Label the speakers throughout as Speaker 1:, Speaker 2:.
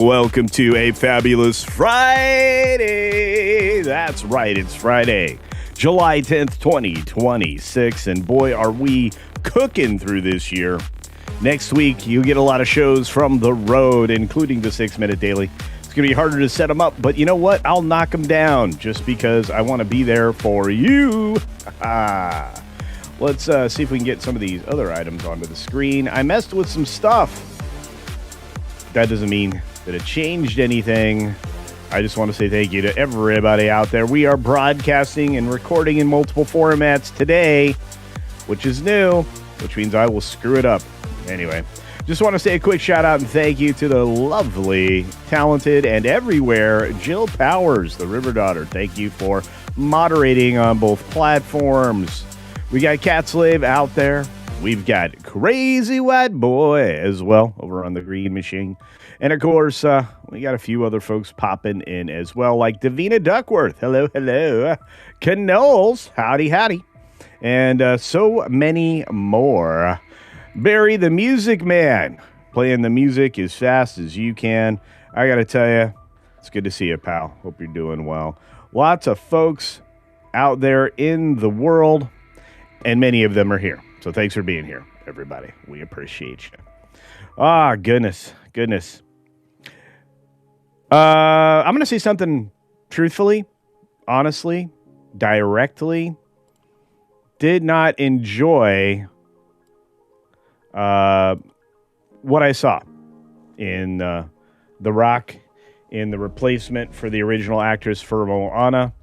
Speaker 1: Welcome to a fabulous Friday. That's right, it's Friday, July 10th, 2026. And boy, are we cooking through this year. Next week, you get a lot of shows from the road, including the 6-Minute Daily. It's going to be harder to set them up, but you know what? I'll knock them down just because I want to be there for you. Let's see if we can get some of these other items onto the screen. I messed with some stuff. That doesn't mean that it changed anything. I just want to say thank you to everybody out there. We are broadcasting and recording in multiple formats today, which is new, which means I will screw it up. Anyway, just want to say a quick shout out and thank you to the lovely, talented, and everywhere Jill Powers, the River Daughter. Thank you for moderating on both platforms. We got Cat Slave out there. We've got Crazy White Boy as well over on the Green Machine. And, of course, we got a few other folks popping in as well, like Davina Duckworth. Hello, hello. Canoles. Howdy, howdy. And so many more. Barry the Music Man, playing the music as fast as you can. I got to tell you, it's good to see you, pal. Hope you're doing well. Lots of folks out there in the world, and many of them are here. So thanks for being here, everybody. We appreciate you. Ah, goodness. I'm going to say something truthfully, honestly, directly. Did not enjoy what I saw in The Rock in the replacement for the original actress for Moana.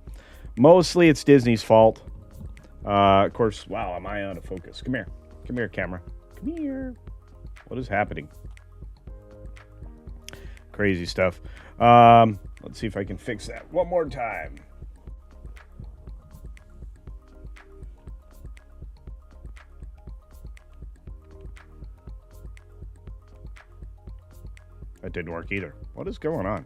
Speaker 1: Mostly it's Disney's fault. Of course, wow, am I out of focus? Come here, camera. Come here. What is happening? Crazy stuff. Let's see if I can fix that one more time. That didn't work either. What is going on?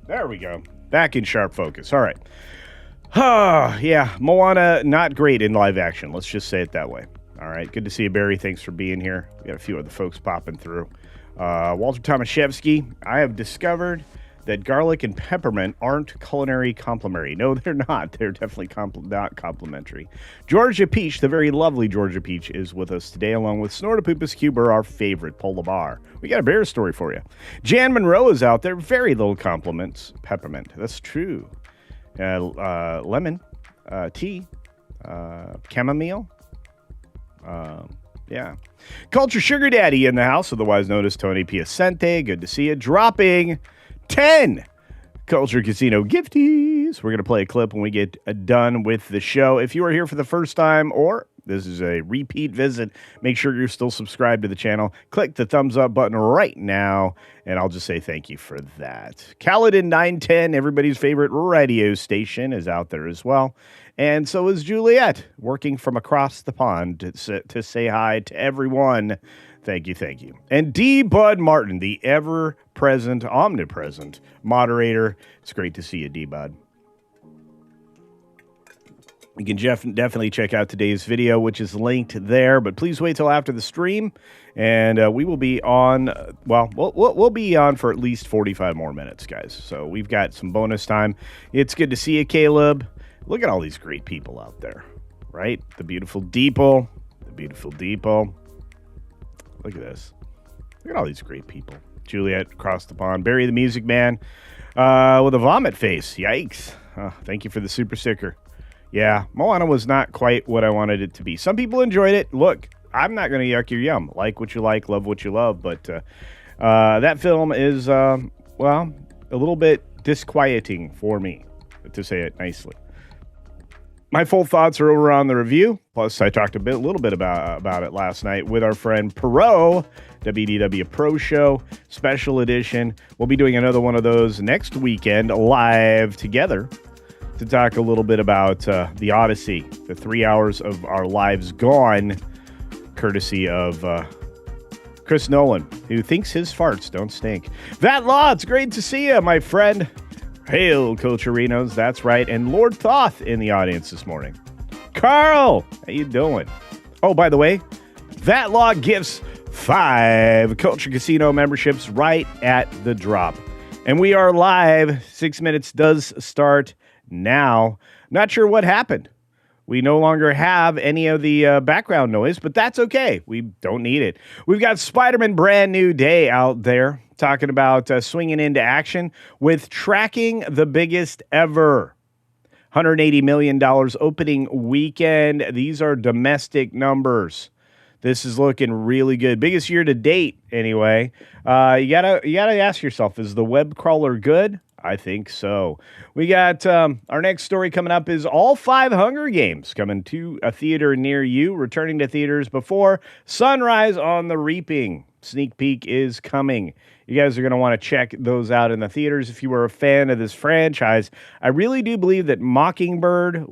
Speaker 1: There we go. Back in sharp focus. All right. Yeah, Moana, not great in live action. Let's just say it that way. All right. Good to see you, Barry. Thanks for being here. We got a few other folks popping through. Walter Tomaszewski, I have discovered that garlic and peppermint aren't culinary complementary. No, they're not. They're definitely not complimentary. Georgia Peach, the very lovely Georgia Peach, is with us today, along with Snortopoopas Cuber, our favorite polar bear. We got a bear story for you. Jan Monroe is out there. Very little compliments. Peppermint. That's true. Lemon. Tea. Chamomile. Yeah. Culture Sugar Daddy in the house, otherwise known as Tony Piacente. Good to see you. Dropping 10 Culture Casino gifties. We're going to play a clip when we get done with the show. If you are here for the first time or this is a repeat visit, make sure you're still subscribed to the channel. Click the thumbs up button right now, and I'll just say thank you for that. Caledon 910, everybody's favorite radio station, is out there as well. And so is Juliet, working from across the pond to say hi to everyone. Thank you. And D. Bud Martin, the ever-present, omnipresent moderator. It's great to see you, D. Bud. You can definitely check out today's video, which is linked there. But please wait till after the stream, and we will be on. Well, we'll be on for at least 45 more minutes, guys. So we've got some bonus time. It's good to see you, Caleb. Look at all these great people out there, right? The beautiful Deeple. Look at this. Look at all these great people. Juliet across the pond. Barry the Music Man with a vomit face. Yikes. Thank you for the super sticker. Yeah, Moana was not quite what I wanted it to be. Some people enjoyed it. Look, I'm not going to yuck your yum. Like what you like, love what you love. But that film is, well, a little bit disquieting for me, to say it nicely. My full thoughts are over on the review. Plus, I talked a little bit about it last night with our friend Perot, WDW Pro Show Special Edition. We'll be doing another one of those next weekend live together to talk a little bit about the Odyssey, the 3 hours of our lives gone, courtesy of Chris Nolan, who thinks his farts don't stink. That Law, it's great to see you, my friend. Hail, Culturinos, that's right. And Lord Thoth in the audience this morning. Carl, how you doing? Oh, by the way, That law gives 5 Culture Casino memberships right at the drop. And we are live. 6 minutes does start now. Not sure what happened. We no longer have any of the background noise, but that's okay. We don't need it. We've got Spider-Man Brand New Day out there talking about swinging into action with tracking the biggest ever. $180 million opening weekend. These are domestic numbers. This is looking really good. Biggest year to date, anyway. You gotta ask yourself, is the web crawler good? I think so. We got our next story coming up is all 5 Hunger Games coming to a theater near you, returning to theaters before Sunrise on the Reaping. Sneak peek is coming. You guys are going to want to check those out in the theaters if you were a fan of this franchise. I really do believe that Mockingbird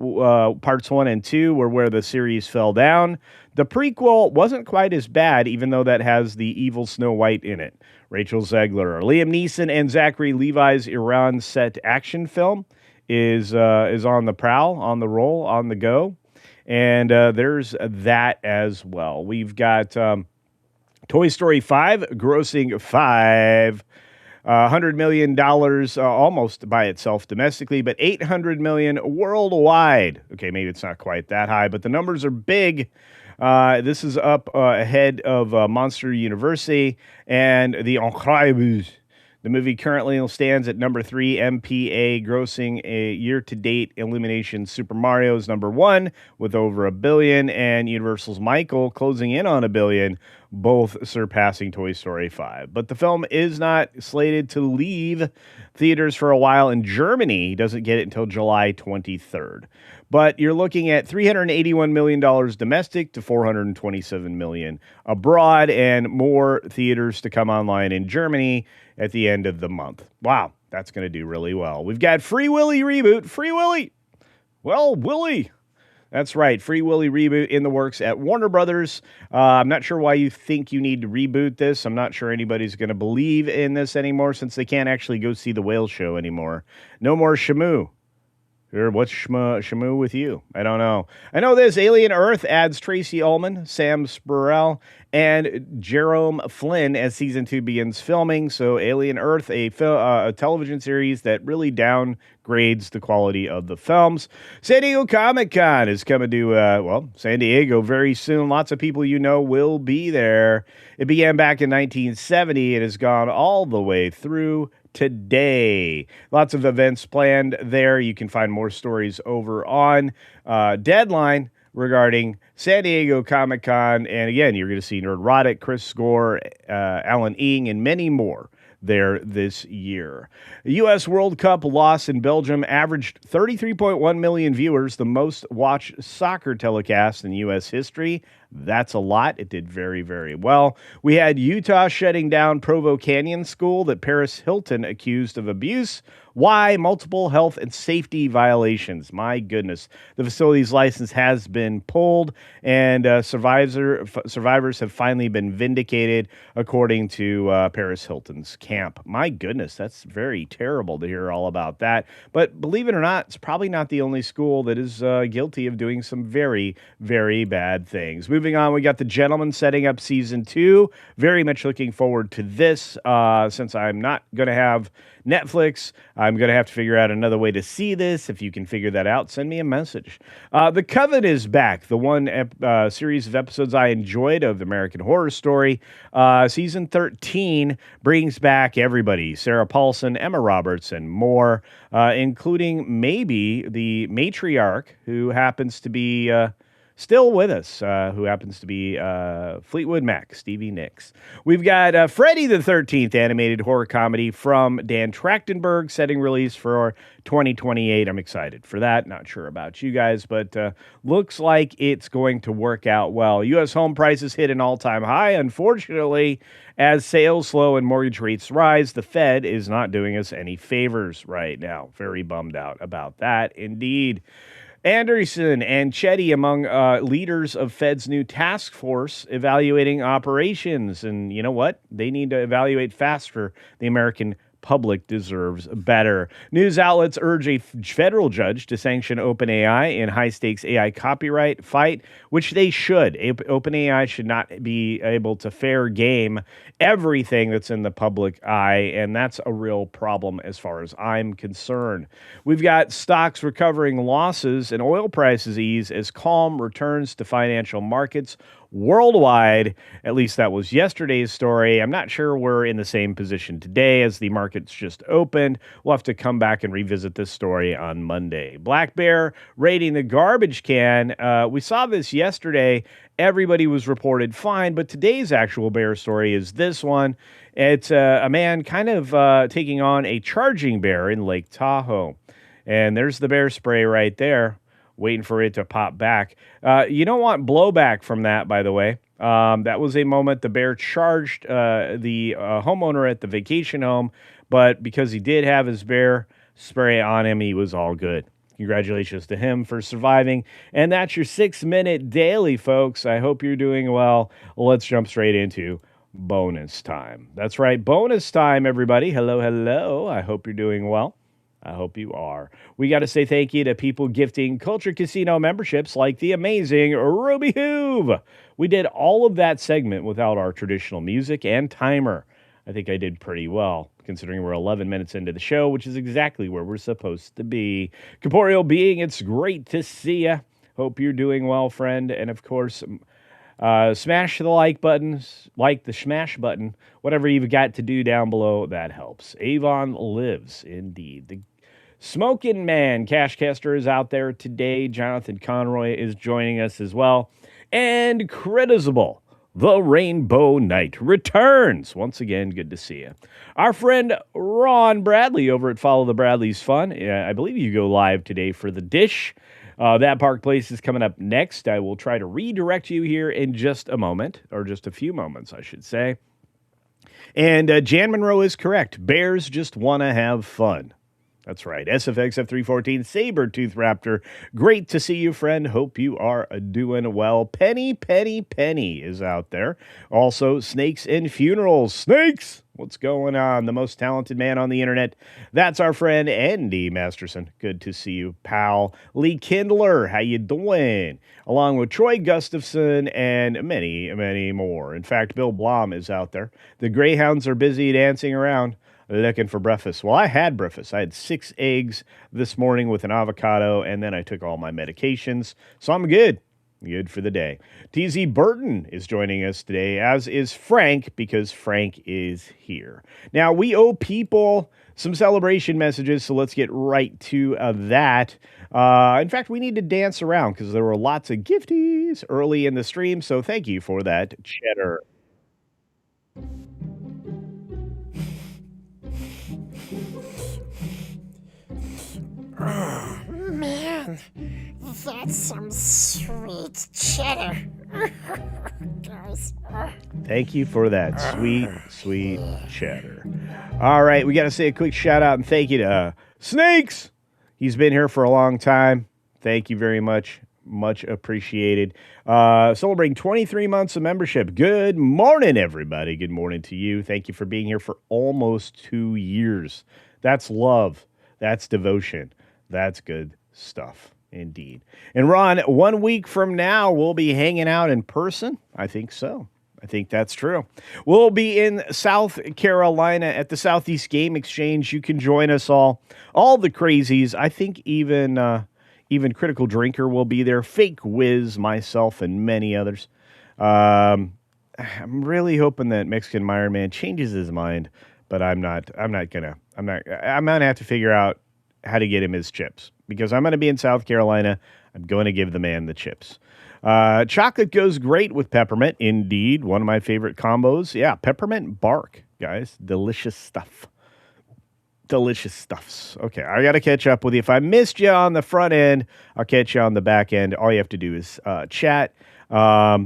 Speaker 1: parts 1 and 2 were where the series fell down. The prequel wasn't quite as bad, even though that has the evil Snow White in it. Rachel Zegler, Liam Neeson, and Zachary Levi's Iran set action film is on the prowl, on the roll, on the go. And there's that as well. We've got Toy Story 5 grossing $500 million almost by itself domestically, but $800 million worldwide. Okay, maybe it's not quite that high, but the numbers are big. This is up ahead of Monster University and The Incredibles. The movie currently stands at number 3 MPA, grossing a year-to-date Illumination Super Mario is number 1 with over $1 billion, and Universal's Michael closing in on $1 billion, both surpassing Toy Story 5. But the film is not slated to leave theaters for a while in Germany. He doesn't get it until July 23rd. But you're looking at $381 million domestic to $427 million abroad, and more theaters to come online in Germany at the end of the month. Wow, that's going to do really well. We've got Free Willy reboot. Free Willy. Well, Willy. That's right. Free Willy reboot in the works at Warner Brothers. I'm not sure why you think you need to reboot this. I'm not sure anybody's going to believe in this anymore since they can't actually go see the whale show anymore. No more Shamu. Or what's Shamu with you? I don't know. I know this. Alien Earth adds Tracy Ullman, Sam Spurrell, and Jerome Flynn as season 2 begins filming. So Alien Earth, a television series that really downgrades the quality of the films. San Diego Comic-Con is coming to, San Diego very soon. Lots of people you know will be there. It began back in 1970. It has gone all the way through today. Lots of events planned there. You can find more stories over on Deadline regarding San Diego Comic-Con. And again, you're going to see Nerdrotic, Chris Score, Alan Ing, and many more there this year. The U.S. World Cup loss in Belgium averaged 33.1 million viewers, the most watched soccer telecast in U.S. history. That's a lot. It did very, very well. We had Utah shutting down Provo Canyon School that Paris Hilton accused of abuse. Why? Multiple health and safety violations. My goodness. The facility's license has been pulled, and survivors have finally been vindicated, according to Paris Hilton's camp. My goodness, that's very terrible to hear all about that. But believe it or not, it's probably not the only school that is guilty of doing some very, very bad things. Moving on, we got The Gentleman setting up season 2. Very much looking forward to this. Since I'm not going to have Netflix, I'm going to have to figure out another way to see this. If you can figure that out, send me a message. The Coven is back. The one series of episodes I enjoyed of American Horror Story. Season 13 brings back everybody. Sarah Paulson, Emma Roberts, and more, including maybe the matriarch who happens to be still with us, who happens to be Fleetwood Mac, Stevie Nicks. We've got Freddy the 13th animated horror comedy from Dan Trachtenberg, setting release for 2028. I'm excited for that. Not sure about you guys, but looks like it's going to work out well. U.S. home prices hit an all-time high. Unfortunately, as sales slow and mortgage rates rise, the Fed is not doing us any favors right now. Very bummed out about that, indeed. Anderson and Chetty among leaders of Fed's new task force evaluating operations. And you know what? They need to evaluate fast for the American public deserves better. News outlets urge a federal judge to sanction OpenAI in high-stakes AI copyright fight, which they should. OpenAI should not be able to fair game everything that's in the public eye, and that's a real problem as far as I'm concerned. We've got stocks recovering losses and oil prices ease as calm returns to financial markets worldwide. At least that was yesterday's story. I'm not sure we're in the same position today as the markets just opened. We'll have to come back and revisit this story on Monday. Black Bear raiding the garbage can. We saw this yesterday. Everybody was reported fine, but today's actual bear story is this one. It's a man kind of taking on a charging bear in Lake Tahoe. And there's the bear spray right there, waiting for it to pop back. You don't want blowback from that, by the way. That was a moment the bear charged the homeowner at the vacation home, but because he did have his bear spray on him, he was all good. Congratulations to him for surviving. And that's your 6-minute daily, folks. I hope you're doing well. Let's jump straight into bonus time. That's right, bonus time, everybody. Hello, hello. I hope you're doing well. I hope you are. We got to say thank you to people gifting Culture Casino memberships like the amazing Ruby Hoove. We did all of that segment without our traditional music and timer. I think I did pretty well, considering we're 11 minutes into the show, which is exactly where we're supposed to be. Corporeal Being, it's great to see you. Hope you're doing well, friend. And, of course, smash the like buttons, like the smash button. Whatever you've got to do down below, that helps. Avon lives, indeed. The Smokin' Man, Cashcaster, is out there today. Jonathan Conroy is joining us as well. And Critizable, the Rainbow Knight, returns. Once again, good to see you. Our friend Ron Bradley over at Follow the Bradley's Fun. I believe you go live today for The Dish. That Park Place is coming up next. I will try to redirect you here in just a moment, or just a few moments, I should say. And Jan Monroe is correct. Bears just want to have fun. That's right. SFX F314 Saber-Tooth Raptor. Great to see you, friend. Hope you are doing well. Penny is out there. Also, Snakes and Funerals. Snakes! What's going on? The most talented man on the internet. That's our friend Andy Masterson. Good to see you, pal. Lee Kindler, how you doing? Along with Troy Gustafson and many more. In fact, Bill Blom is out there. The Greyhounds are busy dancing around, looking for breakfast. Well, I had breakfast. I had 6 eggs this morning with an avocado, and then I took all my medications. So I'm good. Good for the day. TZ Burton is joining us today, as is Frank, because Frank is here. Now, we owe people some celebration messages, so let's get right to that. In fact, we need to dance around because there were lots of gifties early in the stream, so thank you for that, Cheddar.
Speaker 2: Oh, man, that's some sweet cheddar. Guys.
Speaker 1: Thank you for that sweet cheddar. All right, we got to say a quick shout out and thank you to Snakes. He's been here for a long time. Thank you very much. Much appreciated. Celebrating 23 months of membership. Good morning, everybody. Good morning to you. Thank you for being here for almost 2 years. That's love. That's devotion. That's good stuff, indeed. And Ron, 1 week from now, we'll be hanging out in person. I think so. I think that's true. We'll be in South Carolina at the Southeast Game Exchange. You can join us all the crazies. I think even Critical Drinker will be there. Fake Wiz, myself, and many others. I'm really hoping that Mexican Iron Man changes his mind, but I'm gonna have to figure out how to get him his chips because I'm going to be in South Carolina. I'm going to give the man the chips. Chocolate goes great with peppermint. Indeed. One of my favorite combos. Yeah. Peppermint bark, guys. Delicious stuff. Delicious stuffs. Okay. I got to catch up with you. If I missed you on the front end, I'll catch you on the back end. All you have to do is chat. Yeah,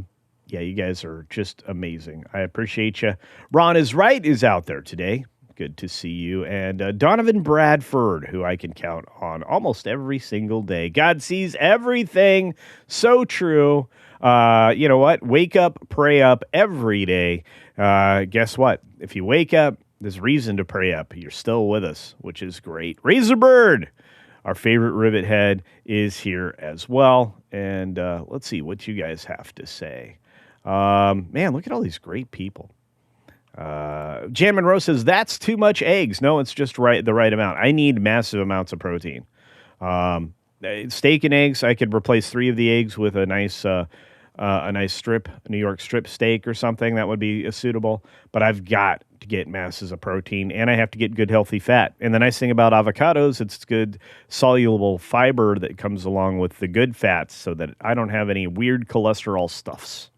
Speaker 1: you guys are just amazing. I appreciate you. Ron is Right is out there today. Good to see you. And Donovan Bradford, who I can count on almost every single day. God sees everything. So true. You know what? Wake up, pray up every day. Guess what? If you wake up, There's reason to pray up. You're still with us, which is great. Razorbird, our favorite rivet head, is here as well. And let's see what you guys have to say. Man, look at all these great people. Jan Monroe says, that's too much eggs. No, it's just the right amount. I need massive amounts of protein. Steak and eggs, I could replace 3 of the eggs with a nice strip, New York strip steak or something. That would be suitable. But I've got to get masses of protein, and I have to get good, healthy fat. And the nice thing about avocados, it's good soluble fiber that comes along with the good fats so that I don't have any weird cholesterol stuffs.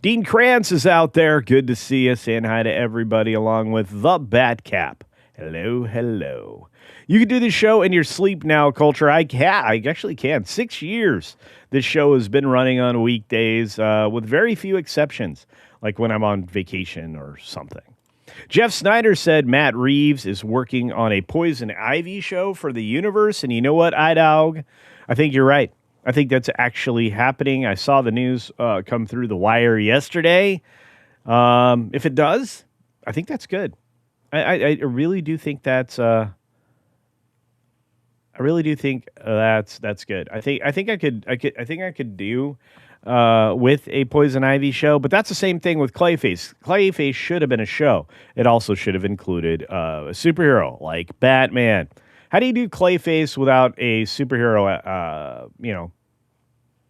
Speaker 1: Dean Krantz is out there. Good to see you. Saying hi to everybody along with the Batcap. Hello, hello. You can do this show in your sleep now, Culture. I actually can. 6 years this show has been running on weekdays with very few exceptions, like when I'm on vacation or something. Jeff Snyder said Matt Reeves is working on a Poison Ivy show for the universe. And you know what, iDog? I think you're right. I think that's actually happening. I saw the news come through the wire yesterday. If it does, I think that's good. I really do think that's. I really do think that's good. I think I could do with a Poison Ivy show, but that's the same thing with Clayface. Clayface should have been a show. It also should have included a superhero like Batman. How do you do Clayface without a superhero,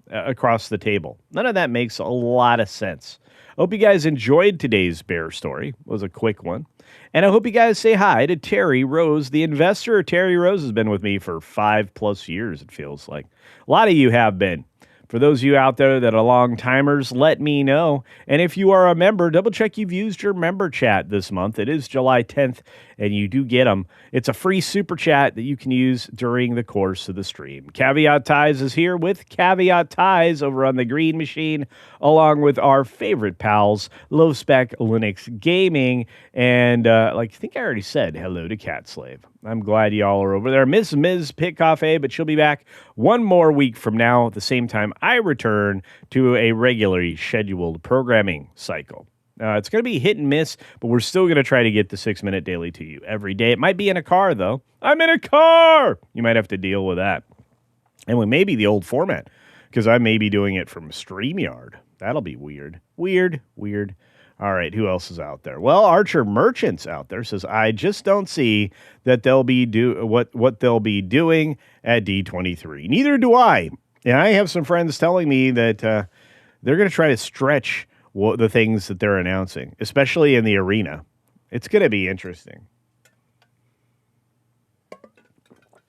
Speaker 1: across the table? None of that makes a lot of sense. I hope you guys enjoyed today's bear story. It was a quick one. And I hope you guys say hi to Terry Rose, the investor. Terry Rose has been with me for 5+ years, it feels like. A lot of you have been. For those of you out there that are long timers, let me know. And if you are a member, double check you've used your member chat this month. It is July 10th, and you do get them. It's a free super chat that you can use during the course of the stream. Caveat Ties is here with Caveat Ties over on the Green Machine, along with our favorite pals, Low Spec Linux Gaming. And I think I already said hello to Cat Slave. I'm glad y'all are over there. Miss Pitcoff, but she'll be back one more week from now at the same time I return to a regularly scheduled programming cycle. It's going to be hit and miss, but we're still going to try to get the 6-minute daily to you every day. It might be in a car, though. I'm in a car! You might have to deal with that. And we may be the old format, because I may be doing it from StreamYard. That'll be weird. Weird. All right, who else is out there? Well, Archer Merchants out there says, I just don't see that they'll be what they'll be doing at D23. Neither do I. And I have some friends telling me that they're going to try to stretch the things that they're announcing, especially in the arena. It's going to be interesting.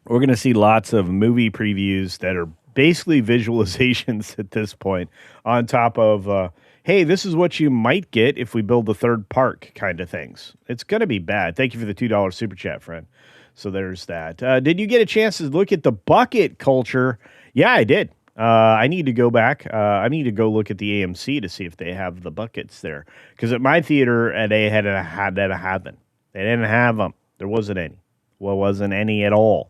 Speaker 1: We're going to see lots of movie previews that are basically visualizations at this point on top of hey, this is what you might get if we build the third park kind of things. It's going to be bad. Thank you for the $2 super chat, friend. So there's that. Did you get a chance to look at the bucket Culture? Yeah, I did. I need to go back. I need to go look at the AMC to see if they have the buckets there. Because at my theater, they didn't have them. They didn't have them. There wasn't any. Well, wasn't any at all.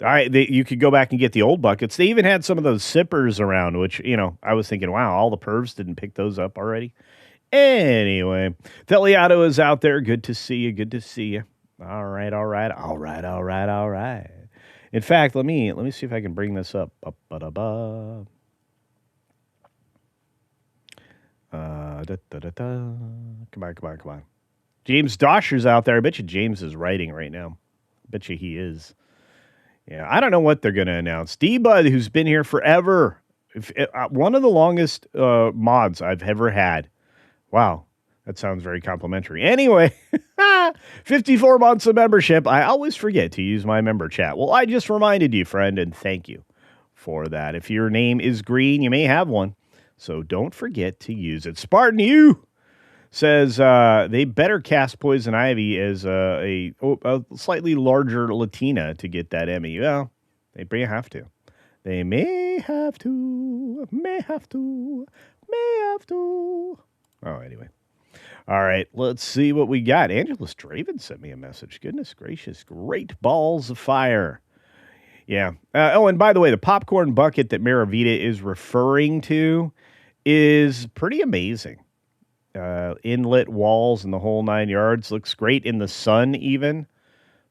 Speaker 1: All right, you could go back and get the old buckets. They even had some of those sippers around, which, I was thinking, wow, all the pervs didn't pick those up already. Anyway, Teliato is out there. Good to see you. Good to see you. All right. In fact, let me see if I can bring this up. Come on. James Dosher's out there. I bet you James is writing right now. I bet you he is. Yeah, I don't know what they're going to announce. D-Bud, who's been here forever. One of the longest mods I've ever had. Wow, that sounds very complimentary. Anyway, 54 months of membership. I always forget to use my member chat. Well, I just reminded you, friend, and thank you for that. If your name is green, you may have one. So don't forget to use it. Spartan U says they better cast Poison Ivy as a slightly larger Latina to get that Emmy. Well, they may have to. They may have to. Oh, anyway. All right, let's see what we got. Angelus Draven sent me a message. Goodness gracious. Great balls of fire. Yeah. And by the way, the popcorn bucket that Maravita is referring to is pretty amazing. inlet walls and the whole 9 yards. Looks great in the sun even.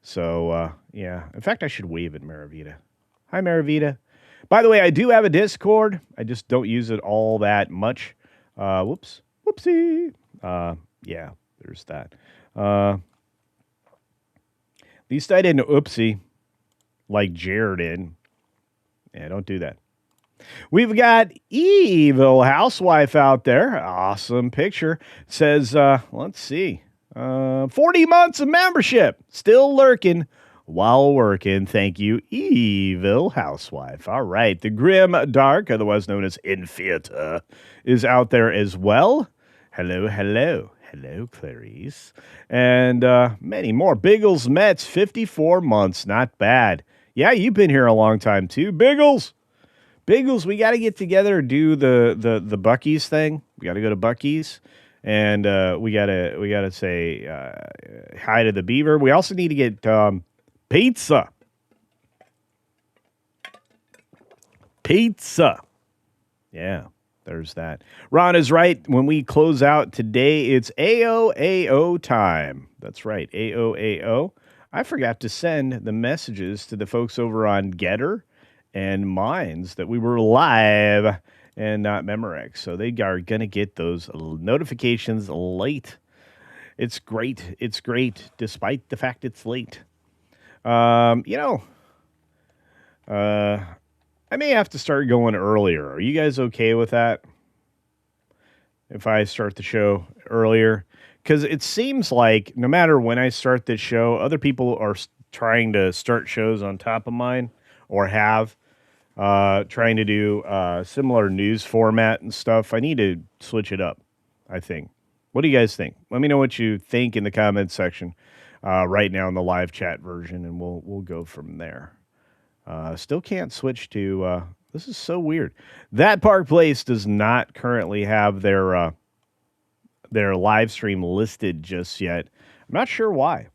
Speaker 1: So, yeah. In fact, I should wave at Maravita. Hi, Maravita. By the way, I do have a Discord. I just don't use it all that much. Whoops. Whoopsie. Yeah, there's that. At least I didn't oopsie like Jared did. Yeah, don't do that. We've got Evil Housewife out there. Awesome picture. Says, let's see. 40 months of membership. Still lurking while working. Thank you, Evil Housewife. All right. The Grim Dark, otherwise known as Infiata, is out there as well. Hello, hello. Hello, Clarice. And many more. Biggles Mets, 54 months. Not bad. Yeah, you've been here a long time, too. Biggles, we got to get together and do the Buc-ee's thing. We got to go to Buc-ee's, and we gotta say hi to the beaver. We also need to get pizza. Yeah, there's that. Ron is right. When we close out today, it's AOAO time. That's right, AOAO. I forgot to send the messages to the folks over on Getter and Minds that we were live and not Memorex. So they are going to get those notifications late. It's great. It's great, despite the fact it's late. I may have to start going earlier. Are you guys okay with that? If I start the show earlier? Because it seems like no matter when I start this show, other people are trying to start shows on top of mine or have trying to do similar news format and stuff. I need to switch it up, I think. What do you guys think? Let me know what you think in the comments section right now in the live chat version, and we'll go from there. Still can't switch to... this is so weird. That Park Place does not currently have their live stream listed just yet. I'm not sure why.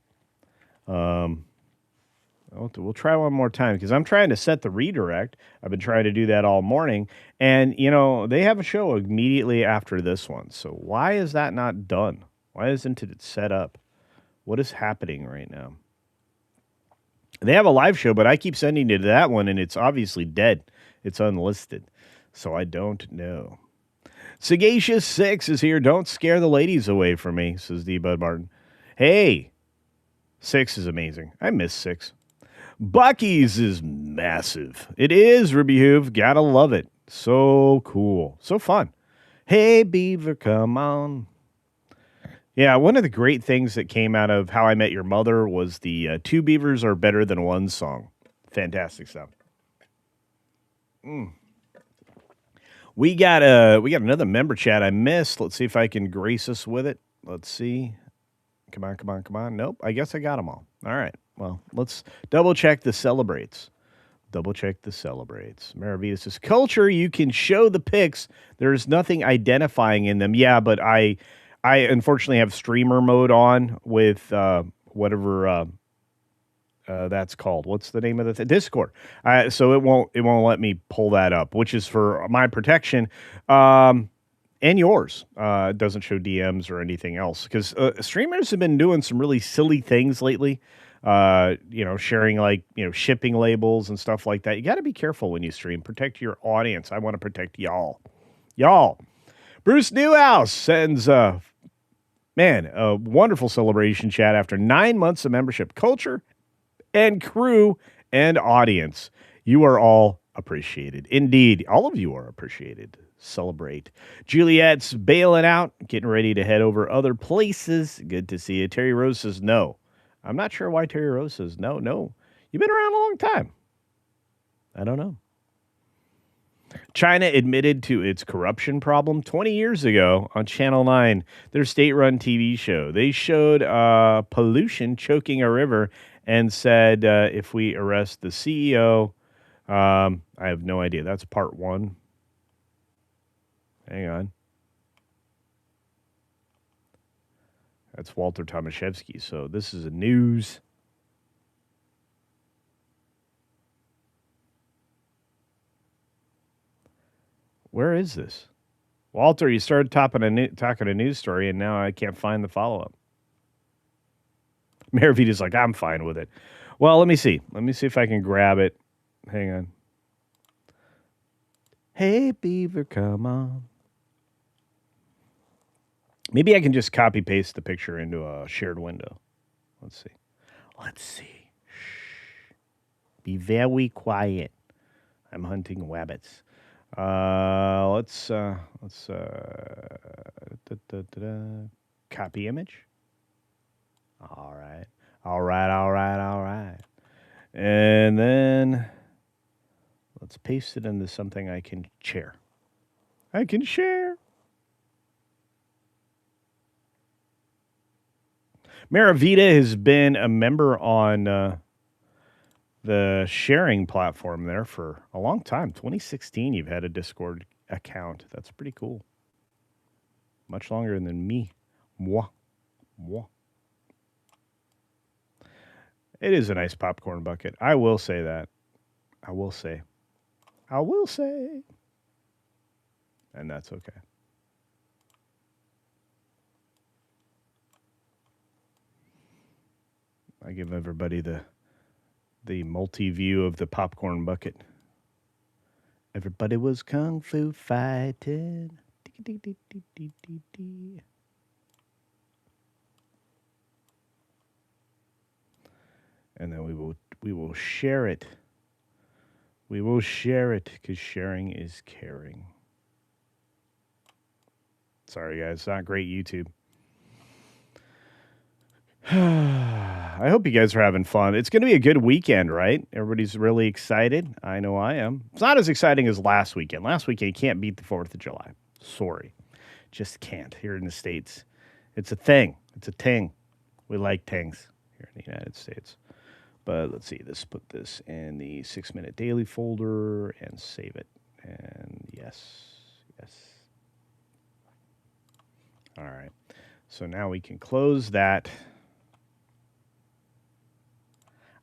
Speaker 1: We'll try one more time because I'm trying to set the redirect. I've been trying to do that all morning. And, they have a show immediately after this one. So why is that not done? Why isn't it set up? What is happening right now? They have a live show, but I keep sending it to that one, and it's obviously dead. It's unlisted. So I don't know. Sagacious 6 is here. Don't scare the ladies away from me, says D. Bud Martin. Hey, 6 is amazing. I miss 6. Buc-ee's is massive. It is, Ruby Hoove. Gotta love it. So cool. So fun. Hey, Beaver, come on. Yeah, one of the great things that came out of How I Met Your Mother was the Two Beavers Are Better Than One song. Fantastic stuff. We got another member chat I missed. Let's see if I can grace us with it. Let's see. Come on. Nope, I guess I got them all. All right. Well, let's double check the celebrates. Maravita says, Culture, you can show the pics. There's nothing identifying in them. Yeah, but I unfortunately have streamer mode on with whatever that's called. What's the name of the Discord? So it won't let me pull that up, which is for my protection and yours. It doesn't show DMs or anything else because streamers have been doing some really silly things lately. Sharing shipping labels and stuff like that. You got to be careful when you stream. Protect your audience. I want to protect y'all. Bruce Newhouse sends a wonderful celebration chat after 9 months of membership. Culture and crew and audience. You are all appreciated. Indeed, all of you are appreciated. Celebrate. Juliet's bailing out, getting ready to head over other places. Good to see you. Terry Rose says no. I'm not sure why Terry Rose says no. You've been around a long time. I don't know. China admitted to its corruption problem 20 years ago on Channel 9, their state-run TV show. They showed pollution choking a river and said, if we arrest the CEO, I have no idea. That's part 1. Hang on. That's Walter Tomaszewski. So this is a news. Where is this? Walter, you started talking a news story, and now I can't find the follow-up. Maravita's like, I'm fine with it. Well, let me see. Let me see if I can grab it. Hang on. Hey, Beaver, come on. Maybe I can just copy-paste the picture into a shared window. Let's see. Let's see. Shh. Be very quiet. I'm hunting rabbits. Let's copy image. All right. And then let's paste it into something I can share. Maravita has been a member on the sharing platform there for a long time. 2016, you've had a Discord account. That's pretty cool. Much longer than me. Moi. It is a nice popcorn bucket. I will say that. I will say. And that's okay. I give everybody the multi-view of the popcorn bucket. Everybody was kung fu fighting. And then we will share it. We will share it because sharing is caring. Sorry, guys. It's not great YouTube. I hope you guys are having fun. It's going to be a good weekend, right? Everybody's really excited. I know I am. It's not as exciting as last weekend. Last weekend, you can't beat the 4th of July. Sorry. Just can't here in the States. It's a thing. It's a ting. We like tings here in the United States. But let's see. Let's put this in the 6-minute daily folder and save it. And yes. All right. So now we can close that.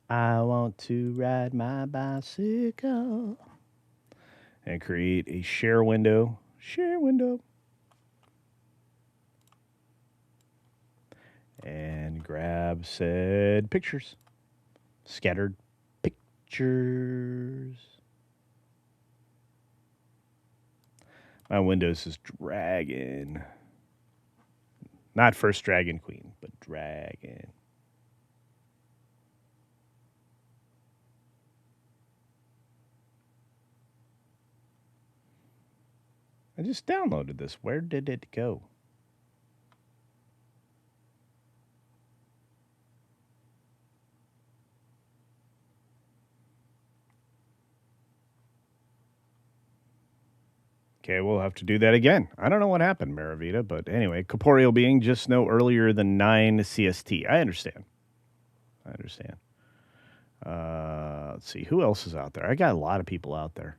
Speaker 1: I want to ride my bicycle. And create a share window. And grab said pictures. Scattered pictures. My Windows is Dragon. Not First Dragon Queen, but Dragon. I just downloaded this. Where did it go? Okay, we'll have to do that again. I don't know what happened, Maravita, but anyway, corporeal being just no earlier than 9 CST. I understand. Let's see. Who else is out there? I got a lot of people out there.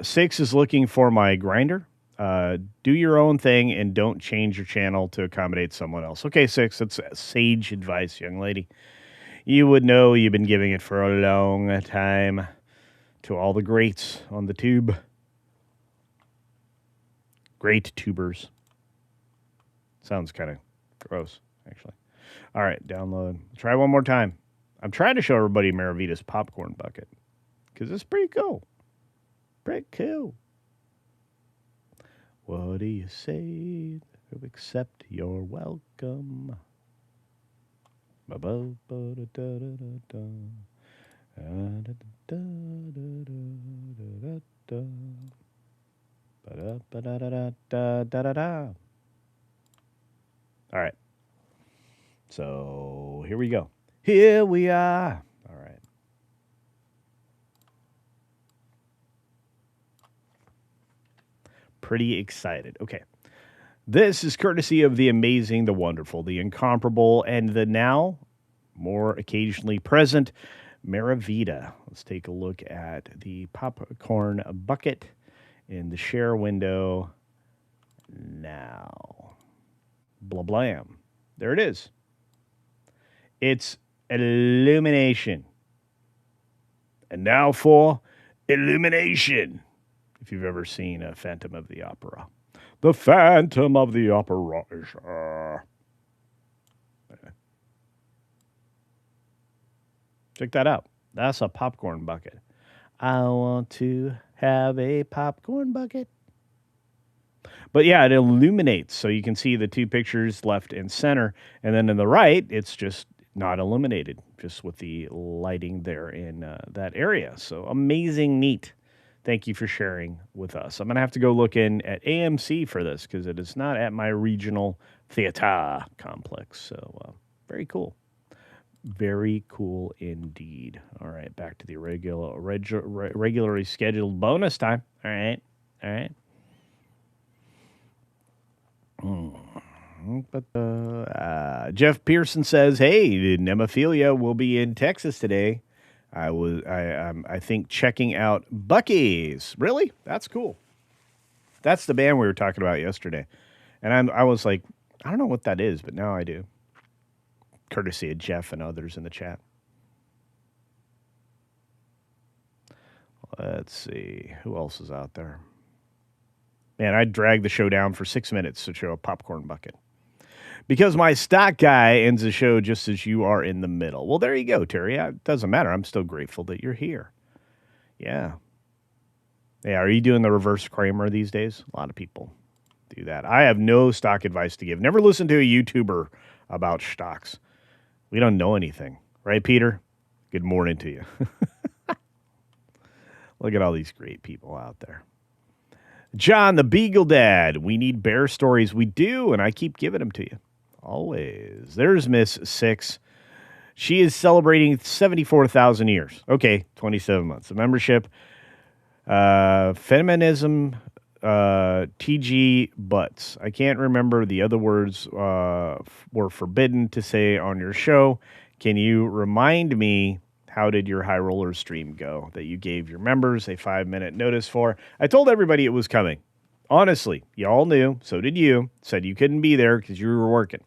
Speaker 1: Six is looking for my grinder. Do your own thing and don't change your channel to accommodate someone else. Okay, Six, that's sage advice, young lady. You would know you've been giving it for a long time to all the greats on the tube. Great tubers. Sounds kind of gross, actually. All right, download. Try one more time. I'm trying to show everybody Maravita's popcorn bucket because it's pretty cool. What do you say to accept your welcome? All right. So here we go. Here we are. All right. Pretty excited. Okay. This is courtesy of the amazing, the wonderful, the incomparable, and the now more occasionally present Maravita. Let's take a look at the popcorn bucket in the share window now. Blah blam. There it is. It's illumination. And now for illumination. if you've ever seen Phantom of the Opera. The Phantom of the Opera. Check that out. That's a popcorn bucket. I want to have a popcorn bucket. But yeah, it illuminates, so you can see the two pictures left and center. And then in the right, it's just not illuminated, just with the lighting there in that area. So amazing, neat. Thank you for sharing with us. I'm going to have to go look in at AMC for this because it is not at my regional theater complex. So very cool. Very cool indeed. All right, back to the regularly scheduled bonus time. All right. But Jeff Pearson says, "Hey, Nemophilia will be in Texas today. I think checking out Buc-ee's. Really? That's cool. That's the band we were talking about yesterday, and I was like, I don't know what that is, but now I do. Courtesy of Jeff and others in the chat. Let's see who else is out there. Man, I'd drag the show down for 6 minutes to show a popcorn bucket. Because my stock guy ends the show just as you are in the middle. Well, there you go, Terry. It doesn't matter. I'm still grateful that you're here. Yeah. Yeah, are you doing the reverse Kramer these days? A lot of people do that. I have no stock advice to give. Never listen to a YouTuber about stocks. We don't know anything. Right, Peter? Good morning to you. Look at all these great people out there. John, the Beagle Dad. We need bear stories. We do, and I keep giving them to you. Always. There's Miss Six. She is celebrating 74,000 years. Okay, 27 months. The membership, feminism, TG butts. I can't remember the other words were forbidden to say on your show. Can you remind me, how did your High Roller stream go that you gave your members a 5-minute notice for? I told everybody it was coming. Honestly, you all knew. So did you. Said you couldn't be there because you were working.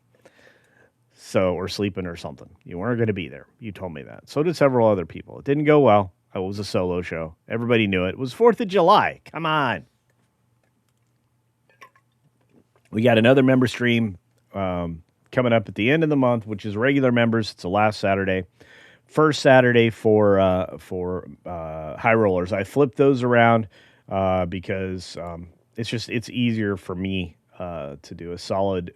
Speaker 1: Or sleeping or something. You weren't going to be there. You told me that. So did several other people. It didn't go well. It was a solo show. Everybody knew it. It was 4th of July. Come on. We got another member stream coming up at the end of the month, which is regular members. It's the last Saturday. First Saturday for high rollers. I flipped those around because it's easier for me to do a solid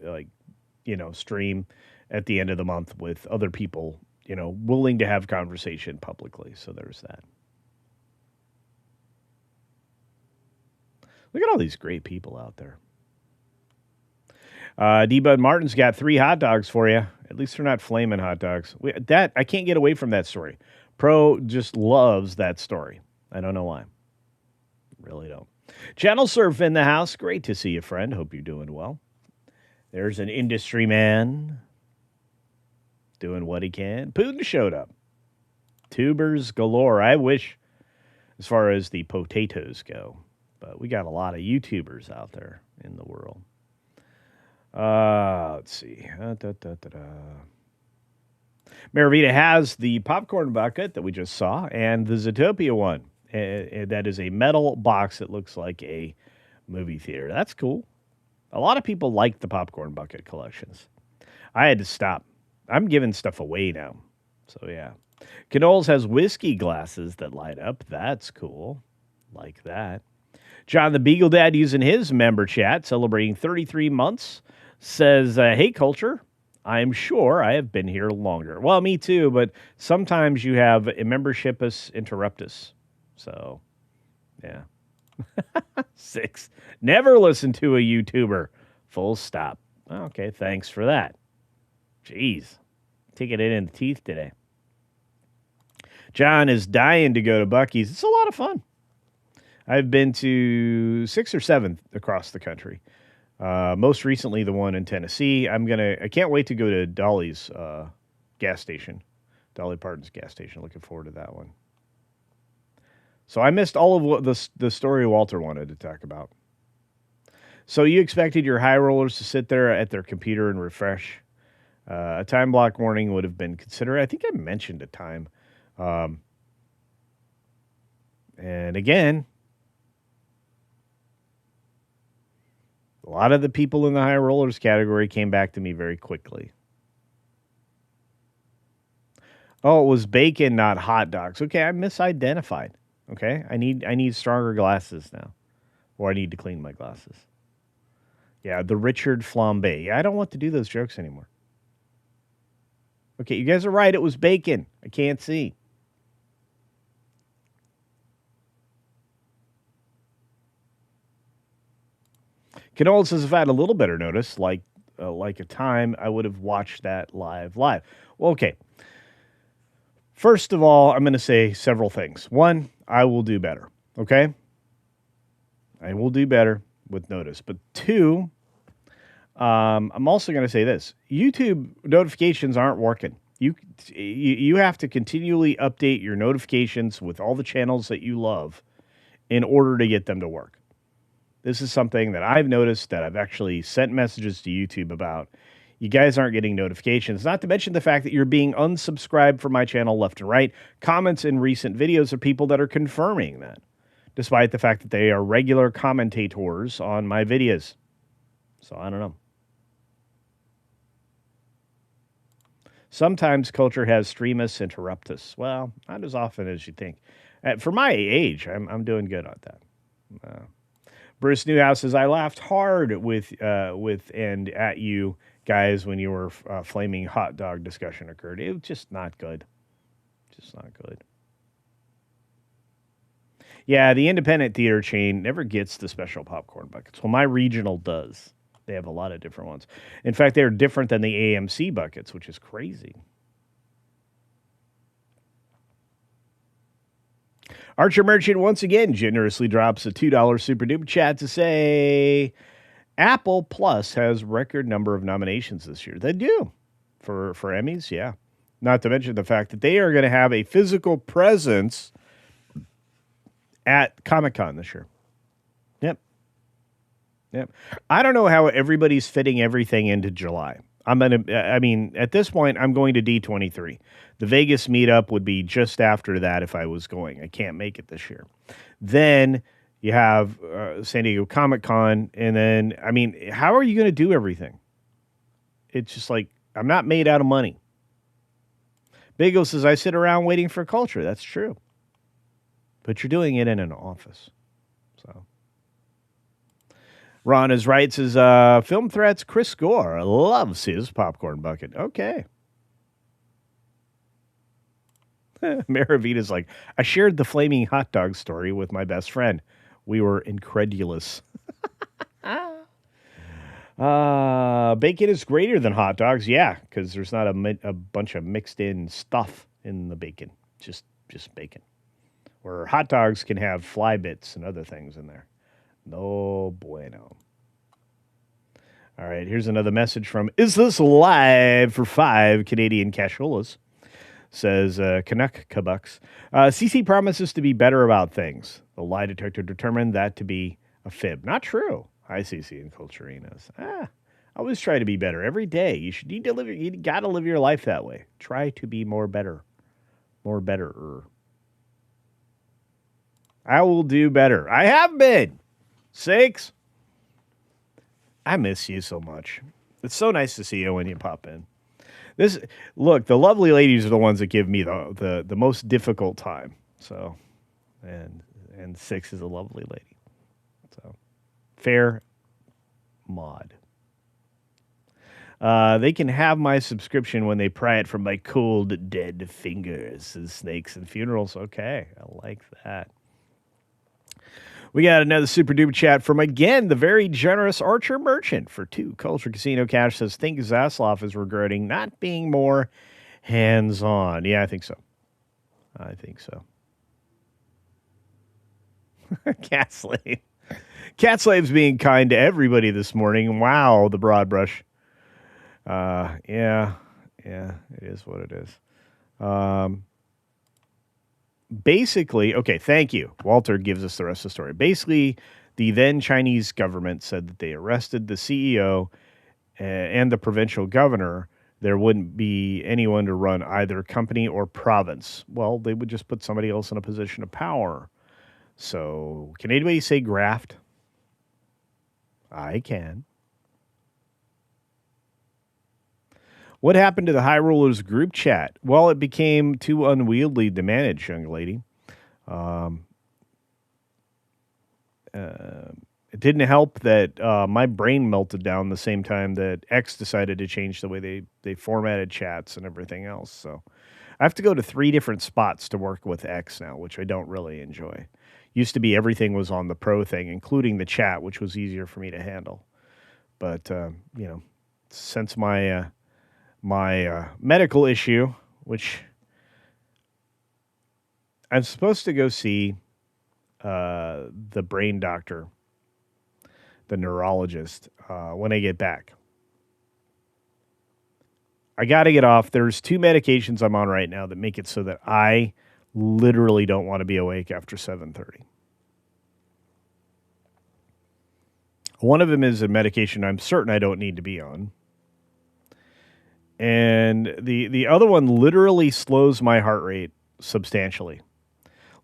Speaker 1: stream at the end of the month with other people willing to have conversation publicly. So there's that. Look at all these great people out there. D-Bud Martin's got 3 hot dogs for you. At least they're not flaming hot dogs. I can't get away from that story. Pro just loves that story. I don't know why. Really don't. Channel Surf in the house. Great to see you, friend. Hope you're doing well. There's an industry man doing what he can. Putin showed up. Tubers galore. I wish, as far as the potatoes go, but we got a lot of YouTubers out there in the world. Let's see. Maravita has the popcorn bucket that we just saw and the Zootopia one. That is a metal box that looks like a movie theater. That's cool. A lot of people like the popcorn bucket collections. I had to stop. I'm giving stuff away now. So, yeah. Canoles has whiskey glasses that light up. That's cool. Like that. John the Beagle Dad using his member chat, celebrating 33 months, says, hey, Culture, I'm sure I have been here longer. Well, me too, but sometimes you have a membershipus interruptus. So, yeah. 6. Never listen to a YouTuber. Full stop. Okay, thanks for that. Jeez. Taking it in the teeth today. John is dying to go to Buc-ee's. It's a lot of fun. I've been to 6 or 7 across the country. Most recently, the one in Tennessee. I can't wait to go to Dolly's gas station. Dolly Parton's gas station. Looking forward to that one. So I missed all of what the story Walter wanted to talk about. So you expected your high rollers to sit there at their computer and refresh. A time block warning would have been considered. I think I mentioned a time. And again, A lot of the people in the high rollers category came back to me very quickly. Oh, it was bacon, not hot dogs. Okay, I misidentified. Okay, I need stronger glasses now, or I need to clean my glasses. Yeah, the Richard Flambe. Yeah, I don't want to do those jokes anymore. Okay, you guys are right. It was bacon. I can't see. Canola says, if I had a little better notice, like a time, I would have watched that live. Well, okay. First of all, I'm going to say several things. One, I will do better. Okay, I will do better with notice. But two, I'm also going to say this: YouTube notifications aren't working. You have to continually update your notifications with all the channels that you love in order to get them to work. This is something that I've noticed that I've actually sent messages to YouTube about. You guys aren't getting notifications, not to mention the fact that you're being unsubscribed from my channel left and right. Comments in recent videos are people that are confirming that, despite the fact that they are regular commentators on my videos. So I don't know. Sometimes culture has stream us, interrupt us. Well, not as often as you think. For my age, I'm doing good on that. Bruce Newhouse says, I laughed hard with and at you guys when your flaming hot dog discussion occurred. It was just not good. Just not good. Yeah, the independent theater chain never gets the special popcorn buckets. Well, my regional does. They have a lot of different ones. In fact, they're different than the AMC buckets, which is crazy. Archer Merchant once again generously drops a $2 super duper chat to say Apple Plus has record number of nominations this year. They do for Emmys, yeah. Not to mention the fact that they are going to have a physical presence at Comic-Con this year. Yep. I don't know how everybody's fitting everything into July. At this point, I'm going to D23. The Vegas meetup would be just after that if I was going. I can't make it this year. Then you have San Diego Comic-Con, and then, how are you going to do everything? It's just like, I'm not made out of money. Bagel says, I sit around waiting for culture. That's true. But you're doing it in an office. So Ron is right, says, Film Threats, Chris Gore loves his popcorn bucket. Okay. Maravita's like, I shared the flaming hot dog story with my best friend. We were incredulous. Bacon is greater than hot dogs. Yeah, because there's not a bunch of mixed in stuff in the bacon. Just bacon. Where hot dogs can have fly bits and other things in there. No bueno. All right, here's another message from Is This Live for 5 Canadian casholas. Says Canuck Cabucks. CC promises to be better about things. The lie detector determined that to be a fib. Not true. Hi, CC and Culturinas. I always try to be better every day. You got to live your life that way. Try to be more better. More betterer. I will do better. I have been. 6. I miss you so much. It's so nice to see you when you pop in. Look, the lovely ladies are the ones that give me the most difficult time. So, and 6 is a lovely lady. So, fair mod. They can have my subscription when they pry it from my cold, dead fingers. Says Snakes and Funerals. Okay, I like that. We got another super duper chat from, again, the very generous Archer Merchant for 2 Culture Casino Cash. Says, think Zaslav is regretting not being more hands-on. Yeah, I think so. Cat Slave. Cat Slave's being kind to everybody this morning. Wow, the broad brush. Yeah, it is what it is. Basically, okay, thank you. Walter gives us the rest of the story. Basically, the then Chinese government said that they arrested the CEO and the provincial governor. There wouldn't be anyone to run either company or province. Well, they would just put somebody else in a position of power. So, can anybody say graft? I can. What happened to the High Rollers group chat? Well, it became too unwieldy to manage, young lady. Um, it didn't help that my brain melted down the same time that X decided to change the way they formatted chats and everything else. So I have to go to 3 different spots to work with X now, which I don't really enjoy. Used to be everything was on the pro thing, including the chat, which was easier for me to handle. But since my medical issue, which I'm supposed to go see the brain doctor, the neurologist, when I get back. I got to get off. There's 2 medications I'm on right now that make it so that I literally don't want to be awake after 7:30. One of them is a medication I'm certain I don't need to be on. And the other one literally slows my heart rate substantially.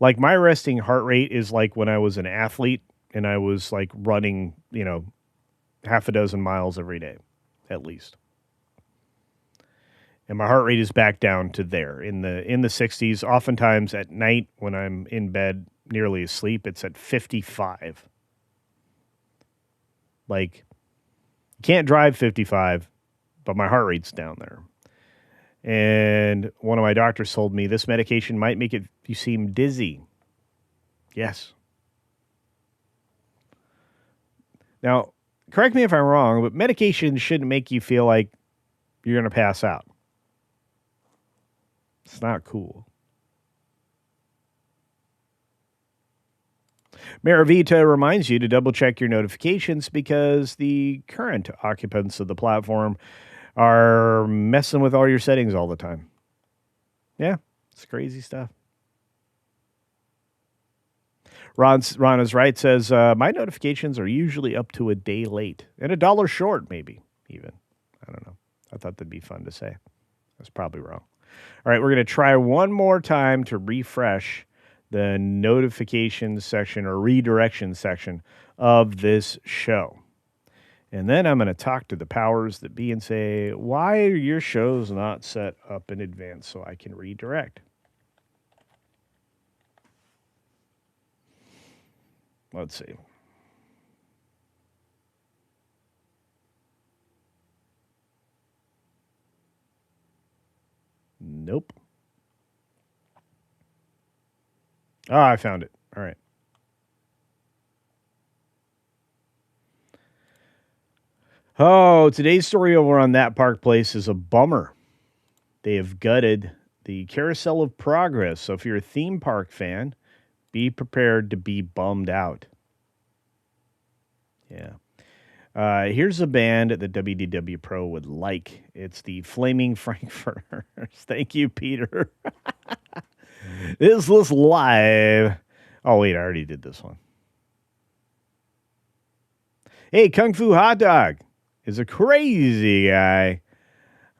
Speaker 1: Like my resting heart rate is like when I was an athlete and I was like running, half a dozen miles every day, at least. And my heart rate is back down to there in the 60s. Oftentimes at night when I'm in bed nearly asleep, it's at 55. Like, you can't drive 55, but my heart rate's down there. And one of my doctors told me this medication might make you seem dizzy. Yes. Now, correct me if I'm wrong, but medication shouldn't make you feel like you're going to pass out. It's not cool. Maravita reminds you to double check your notifications because the current occupants of the platform are messing with all your settings all the time. Yeah, it's crazy stuff. Ron is right, says, my notifications are usually up to a day late and $1 short, maybe even. I don't know. I thought that'd be fun to say. That's probably wrong. All right, we're going to try one more time to refresh the notifications section or redirection section of this show. And then I'm going to talk to the powers that be and say, why are your shows not set up in advance so I can redirect? Let's see. Nope. Oh, I found it. All right. Oh, today's story over on That Park Place is a bummer. They have gutted the Carousel of Progress. So if you're a theme park fan, be prepared to be bummed out. Yeah. Here's a band that WDW Pro would like. It's the Flaming Frankfurters. Thank you, Peter. This was live. Oh, wait, I already did this one. Hey, Kung Fu Hot Dog is a crazy guy.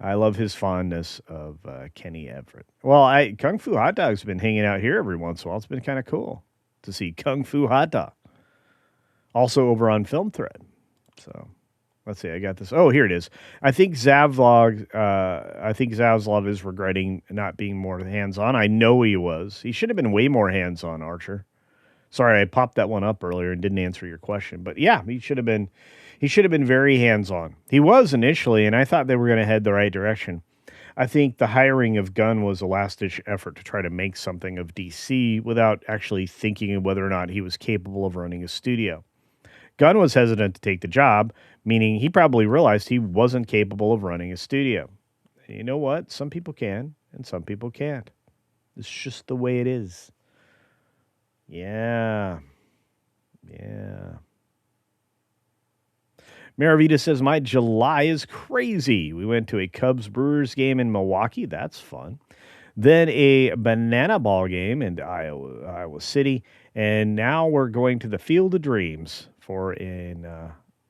Speaker 1: I love his fondness of Kenny Everett. Well, Kung Fu Hot Dog's been hanging out here every once in a while. It's been kind of cool to see Kung Fu Hot Dog. Also over on Film Thread. So, let's see. I got this. Oh, here it is. I think Zavlov is regretting not being more hands-on. I know he was. He should have been way more hands-on, Archer. Sorry, I popped that one up earlier and didn't answer your question. But yeah, he should have been very hands-on. He was initially, and I thought they were going to head the right direction. I think the hiring of Gunn was a last-ditch effort to try to make something of DC without actually thinking of whether or not he was capable of running a studio. Gunn was hesitant to take the job, meaning he probably realized he wasn't capable of running a studio. And you know what? Some people can, and some people can't. It's just the way it is. Yeah. Maravita says, my July is crazy. We went to a Cubs-Brewers game in Milwaukee. That's fun. Then a banana ball game in Iowa City. And now we're going to the Field of Dreams for an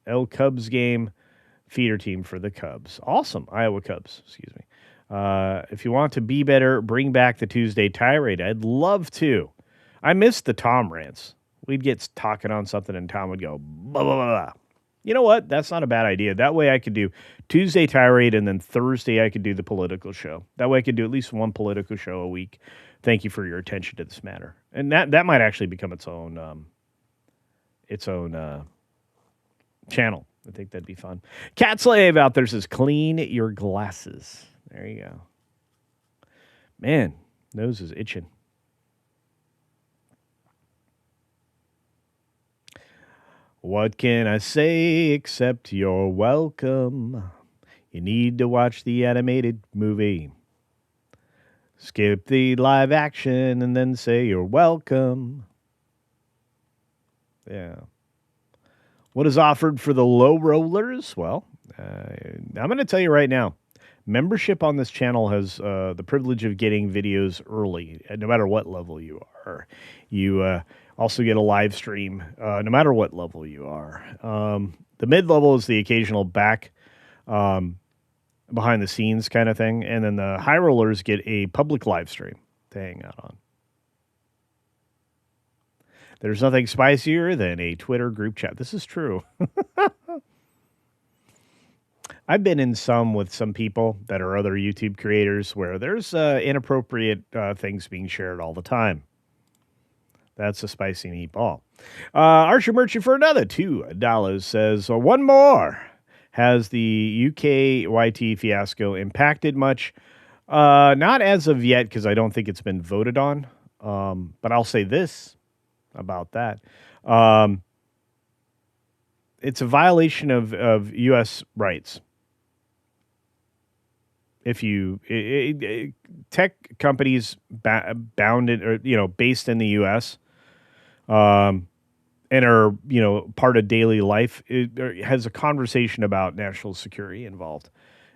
Speaker 1: El Cubs game, feeder team for the Cubs. Awesome. Iowa Cubs, excuse me. If you want to be better, bring back the Tuesday tirade. I'd love to. I missed the Tom rants. We'd get talking on something and Tom would go, blah, blah, blah, blah. You know what? That's not a bad idea. That way I could do Tuesday tirade and then Thursday I could do the political show. That way I could do at least one political show a week. Thank you for your attention to this matter. And that might actually become its own channel. I think that'd be fun. Cat Slave out there says, clean your glasses. There you go. Man, nose is itching. What can I say except you're welcome? You need to watch the animated movie. Skip the live action and then say you're welcome. Yeah. What is offered for the low rollers? Well, I'm going to tell you right now. Membership on this channel has the privilege of getting videos early, no matter what level you are. You also get a live stream, no matter what level you are. The mid-level is the occasional back behind the scenes kind of thing. And then the high rollers get a public live stream to hang out on. There's nothing spicier than a Twitter group chat. This is true. I've been in some with some people that are other YouTube creators where there's inappropriate things being shared all the time. That's a spicy meatball. Archer Merchant for another $2 says, one more. Has the UK YT fiasco impacted much? Not as of yet, because I don't think it's been voted on. But I'll say this about that. It's a violation of U.S. rights. If you tech companies bounded or based in the U.S. And are part of daily life, it has a conversation about national security involved,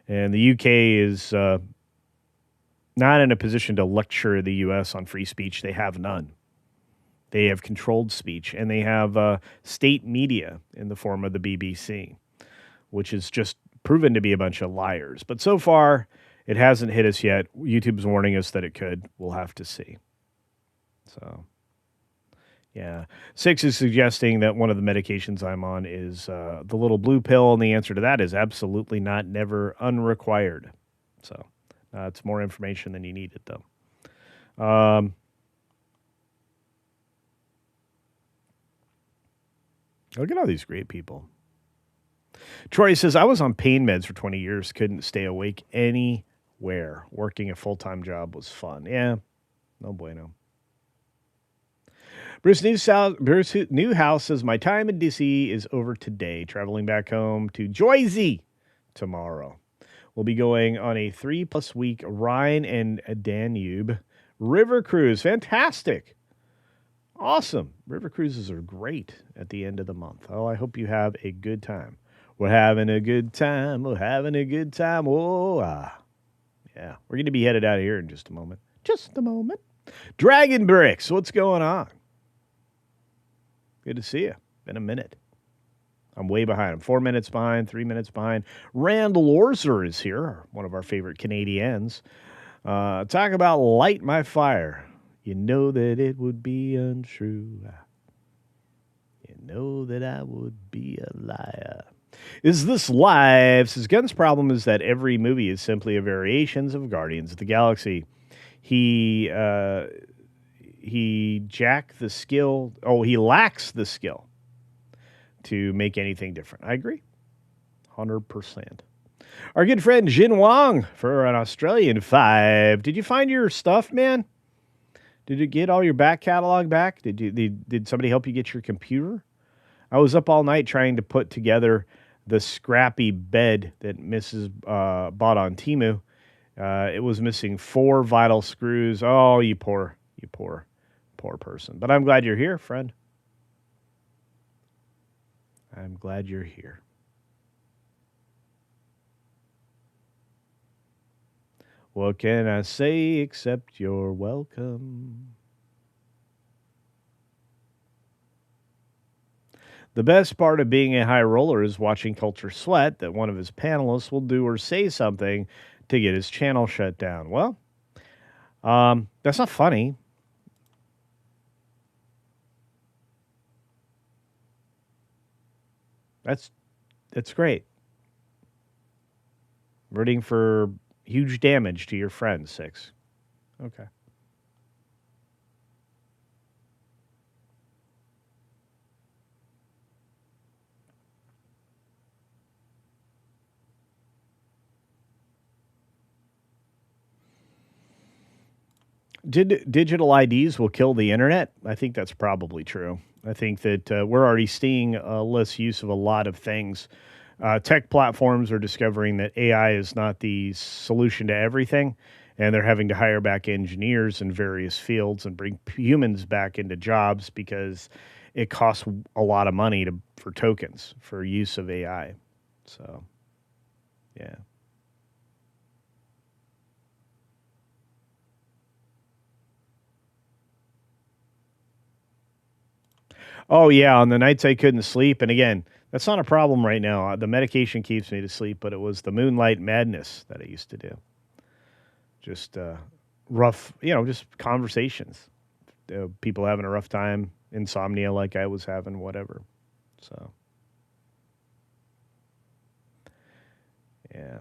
Speaker 1: and the UK is not in a position to lecture the U.S. on free speech. They have none. They have controlled speech, and they have state media in the form of the BBC, which is just proven to be a bunch of liars. But so far, it hasn't hit us yet. YouTube's warning us that it could. We'll have to see. So, yeah. 6 is suggesting that one of the medications I'm on is the little blue pill, and the answer to that is absolutely not, never, unrequired. So, it's more information than you needed, though. Look at all these great people. Troy says, I was on pain meds for 20 years, couldn't stay awake anywhere. Working a full-time job was fun. Yeah, no bueno. Bruce Newhouse says, my time in D.C. is over today. Traveling back home to Jersey tomorrow. We'll be going on a 3+ week Rhine and Danube river cruise. Fantastic. Awesome. River cruises are great at the end of the month. Oh, I hope you have a good time. We're having a good time. We're having a good time. Yeah. We're going to be headed out of here in just a moment. Just a moment. Dragon Bricks, what's going on? Good to see you. Been a minute. I'm way behind. I'm 4 minutes behind, 3 minutes behind. Randall Orser is here, one of our favorite Canadians. Talk about light my fire. You know that it would be untrue. You know that I would be a liar. Is this live? Says Gun's problem is that every movie is simply a variations of Guardians of the Galaxy. He lacks the skill to make anything different. I agree. 100%. Our good friend Jin Wong for an Australian 5. Did you find your stuff, man? Did you get all your back catalog back? Did somebody help you get your computer? I was up all night trying to put together the scrappy bed that Mrs. Bought on Temu. It was missing 4 vital screws. Oh, you poor person. But I'm glad you're here, friend. I'm glad you're here. What can I say except you're welcome? The best part of being a high roller is watching Culture sweat that one of his panelists will do or say something to get his channel shut down. Well, that's not funny. That's That's great. Rooting for huge damage to your friends, 6. Okay. Digital IDs will kill the internet? I think that's probably true. I think that we're already seeing less use of a lot of things. Tech platforms are discovering that AI is not the solution to everything, and they're having to hire back engineers in various fields and bring humans back into jobs because it costs a lot of money for tokens for use of AI. So, yeah. Oh yeah, on the nights I couldn't sleep, and again, that's not a problem right now. The medication keeps me to sleep, but it was the moonlight madness that I used to do. Just rough, just conversations. People having a rough time, insomnia like I was having, whatever. So yeah.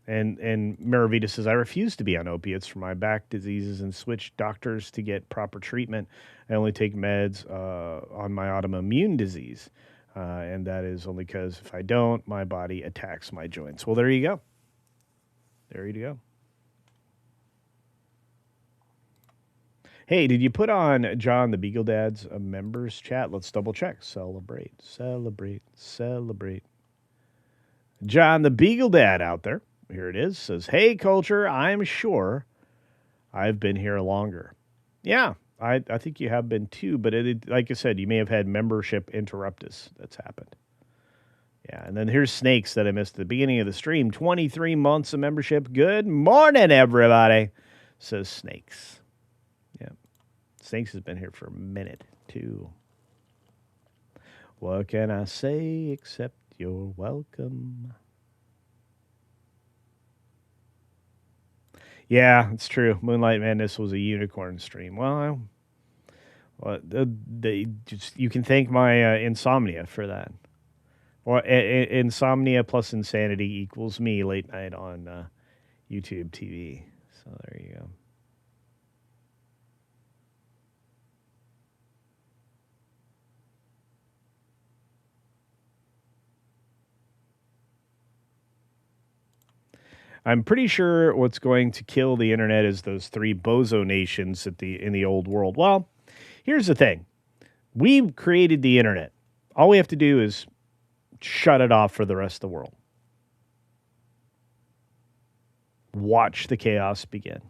Speaker 1: And Maravita says, I refuse to be on opiates for my back diseases and switch doctors to get proper treatment. I only take meds on my autoimmune disease. And that is only because if I don't, my body attacks my joints. Well, there you go. There you go. Hey, did you put on John the Beagle Dad's members chat? Let's double check. Celebrate, celebrate, celebrate. John the Beagle Dad out there. Here it is. Says, hey, Culture, I'm sure I've been here longer. Yeah, I think you have been too, but like I said, you may have had membership interruptus that's happened. Yeah, and then here's Snakes that I missed at the beginning of the stream. 23 months of membership. Good morning, everybody, says Snakes. Yeah, Snakes has been here for a minute, too. What can I say except you're welcome? Yeah, it's true. Moonlight Madness was a unicorn stream. Well, you can thank my insomnia for that. Or insomnia plus insanity equals me late night on YouTube TV. So there you go. I'm pretty sure what's going to kill the internet is those 3 bozo nations in the old world. Well, here's the thing. We created the internet. All we have to do is shut it off for the rest of the world. Watch the chaos begin.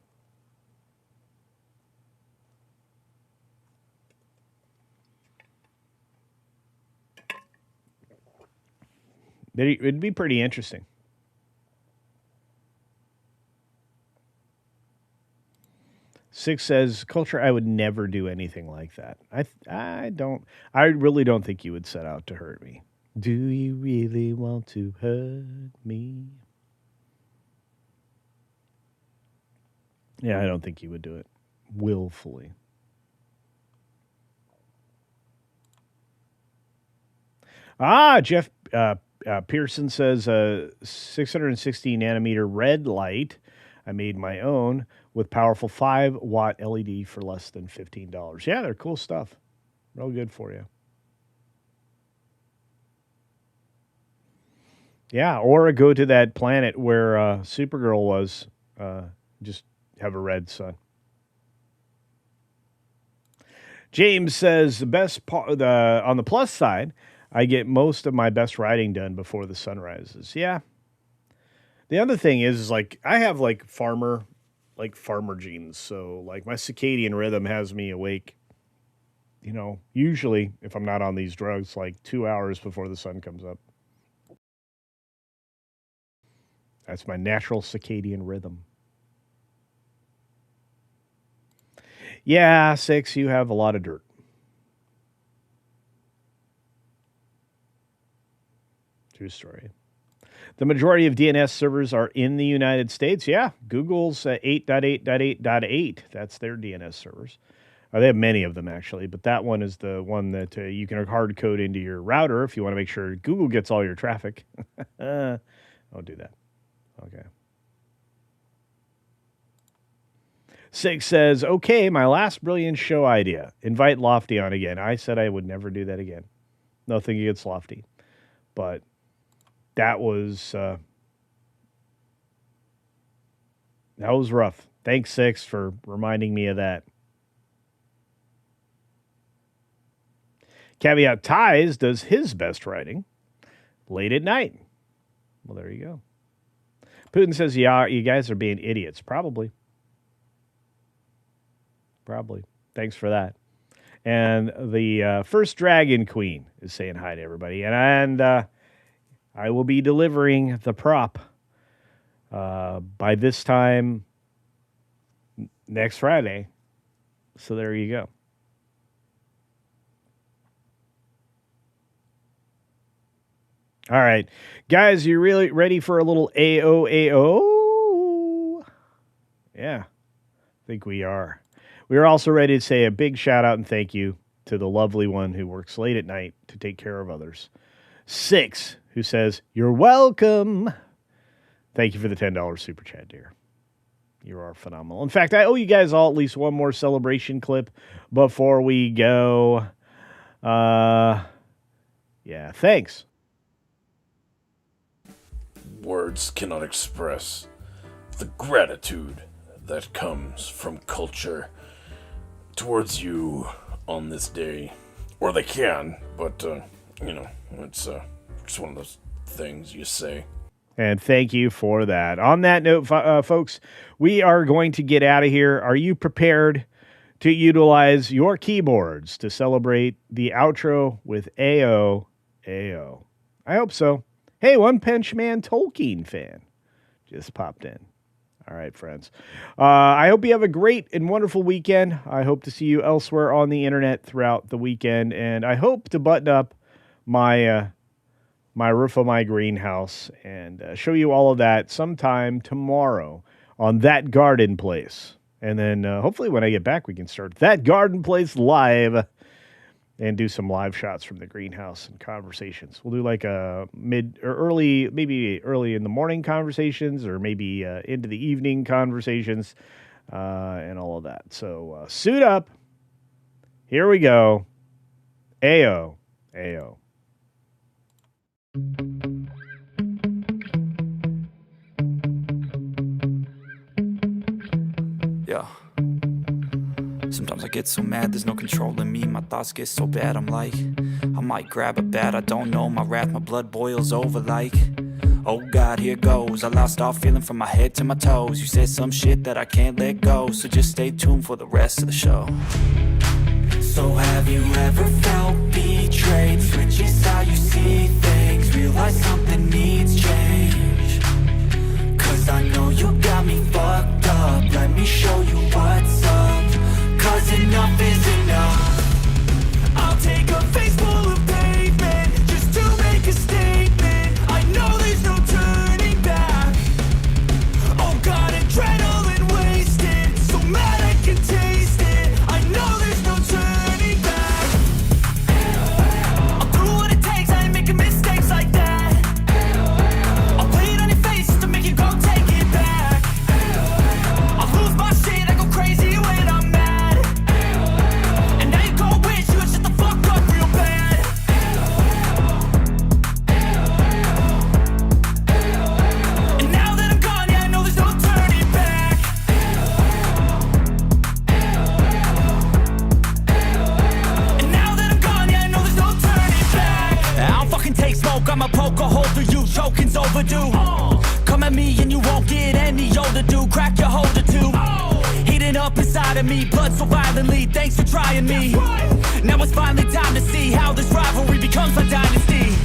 Speaker 1: It'd be pretty interesting. Six says, Culture, I would never do anything like that. I really don't think you would set out to hurt me. Do you really want to hurt me? Yeah, I don't think you would do it willfully. Jeff Pearson says 660 nanometer red light. I made my own with powerful 5-watt LED for less than $15. Yeah, they're cool stuff. Real good for you. Yeah, or go to that planet where Supergirl was. Just have a red sun. James says the best part on the plus side, I get most of my best writing done before the sun rises. Yeah. The other thing is like I have like farmer genes, so like my circadian rhythm has me awake. Usually if I'm not on these drugs, like 2 hours before the sun comes up. That's my natural circadian rhythm. Yeah, 6, you have a lot of dirt. True story. The majority of DNS servers are in the United States. Yeah, Google's 8.8.8.8. That's their DNS servers. They have many of them, actually, but that one is the one that you can hard code into your router if you want to make sure Google gets all your traffic. I'll do that. Okay. 6 says, okay, my last brilliant show idea. Invite Lofty on again. I said I would never do that again. Nothing against Lofty. But that was rough. Thanks, 6, for reminding me of that. Caveat Ties does his best writing late at night. Well, there you go. Putin says, yeah, you guys are being idiots. Probably. Thanks for that. And the first Dragon Queen is saying hi to everybody. And I will be delivering the prop by this time next Friday. So there you go. All right. Guys, you really ready for a little AOAO? Yeah, I think we are. We are also ready to say a big shout out and thank you to the lovely one who works late at night to take care of others. 6, who says, you're welcome. Thank you for the $10 super chat, dear. You are phenomenal. In fact, I owe you guys all at least one more celebration clip before we go. Yeah, thanks.
Speaker 3: Words cannot express the gratitude that comes from culture towards you on this day. Or they can, but, it's just one of those things you say.
Speaker 1: And thank you for that. On that note, folks, we are going to get out of here. Are you prepared to utilize your keyboards to celebrate the outro with AO? I hope so. Hey, One Punch Man Tolkien fan just popped in. All right, friends. I hope you have a great and wonderful weekend. I hope to see you elsewhere on the internet throughout the weekend. And I hope to button up my roof of my greenhouse and show you all of that sometime tomorrow on That Garden Place. And then hopefully when I get back, we can start That Garden Place live and do some live shots from the greenhouse and conversations. We'll do like a mid or early, maybe early in the morning conversations or maybe into the evening conversations and all of that. So suit up. Here we go. AO.
Speaker 4: Yeah. Sometimes I get so mad, there's no controlling me. My thoughts get so bad, I'm like, I might grab a bat, I don't know. My wrath, my blood boils over like, oh God, here goes. I lost all feeling from my head to my toes. You said some shit that I can't let go, so just stay tuned for the rest of the show. So have you ever felt betrayed? Switches how you see things, realize something needs change. Cause I know you got me fucked up, let me show you what's up. Cause enough is enough. I'll take a face full of pavement just to make a statement. I know there's no turning back. Oh God, adrenaline wasted, so mad I can taste it. I know there's no turning back. I'll do what it takes, I ain't making mistakes like that. I'll play it on your face to make you go take it back. I'll lose my shit, I go crazy when I'm mad. I'ma poke a hole through you, choking's overdue. Come at me and you won't get any older, dude. Crack your holder too. Heating up inside of me, blood so violently. Thanks for trying me. Now it's finally time to see how this rivalry becomes a dynasty.